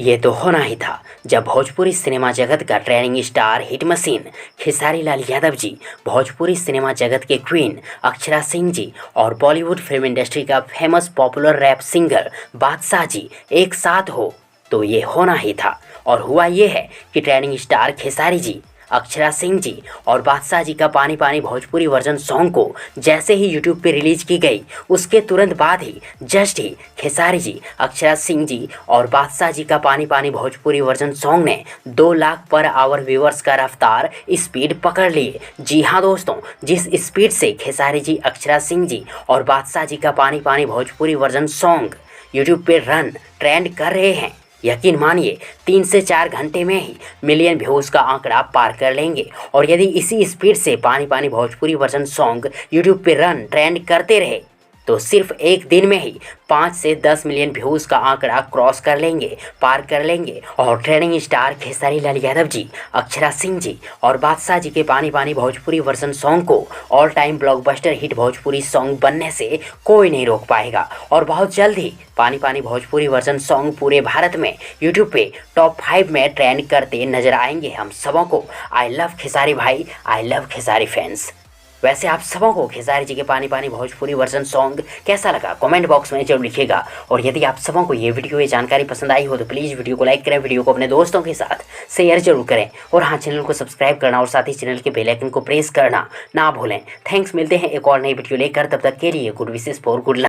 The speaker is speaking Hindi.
ये तो होना ही था जब भोजपुरी सिनेमा जगत का trending star hit machine Khesari Lal Yadav ji, Bhojpuri cinema जगत के क्वीन अक्षरा सिंह जी और बॉलीवुड फिल्म इंडस्ट्री का famous popular rap singer Badshah ji एक साथ हो तो ये होना ही था। और हुआ ये है कि ट्रेनिंग स्टार खेसारी जी, अक्षरा सिंह जी और बादशाह जी का पानी पानी भोजपुरी वर्जन सॉन्ग को जैसे ही यूट्यूब पे रिलीज की गई, उसके तुरंत बाद ही जस्ट ही खेसारी जी, अक्षरा सिंह जी और बादशाह जी का पानी पानी भोजपुरी वर्जन सॉन्ग ने 2 लाख पर आवर व्यूअर्स का रफ्तार स्पीड पकड़ लिए। जी हाँ दोस्तों, जिस स्पीड से खेसारी जी, अक्षरा सिंह जी और बादशाह जी का पानी पानी भोजपुरी वर्जन सॉन्ग यूट्यूब पे ट्रेंड कर रहे हैं, यकीन मानिए 3 से 4 घंटे में ही मिलियन व्यूज़ का आंकड़ा पार कर लेंगे। और यदि इसी स्पीड से पानी पानी भोजपुरी वर्जन सॉन्ग यूट्यूब पे ट्रेंड करते रहे तो सिर्फ एक दिन में ही 5 से 10 मिलियन व्यूज़ का आंकड़ा क्रॉस कर लेंगे, पार कर लेंगे। और ट्रेंडिंग स्टार खेसारी लाल यादव जी, अक्षरा सिंह जी और बादशाह जी के पानी पानी भोजपुरी वर्जन सॉन्ग को all time blockbuster hit Bhojpuri song बनने से कोई नहीं रोक पाएगा। और बहुत जल्द ही पानी पानी भोजपुरी वर्जन सॉन्ग पूरे भारत में यूट्यूब पे टॉप 5 में ट्रेंड करते नजर आएंगे हम सबों को। आई लव खेसारी भाई, आई लव खेसारी फैंस। वैसे आप सबों को खेसारी जी के पानी पानी भोजपुरी वर्जन सॉन्ग कैसा लगा कमेंट बॉक्स में जरूर लिखिएगा। और यदि आप सबों को ये वीडियो, ये जानकारी पसंद आई हो तो प्लीज़ वीडियो को लाइक करें, वीडियो को अपने दोस्तों के साथ शेयर जरूर करें और हाँ, चैनल को सब्सक्राइब करना और साथ ही चैनल के बेल आइकन को प्रेस करना ना भूलें। थैंक्स, मिलते हैं एक और नई वीडियो लेकर, तब तक के लिए good wishes for good luck.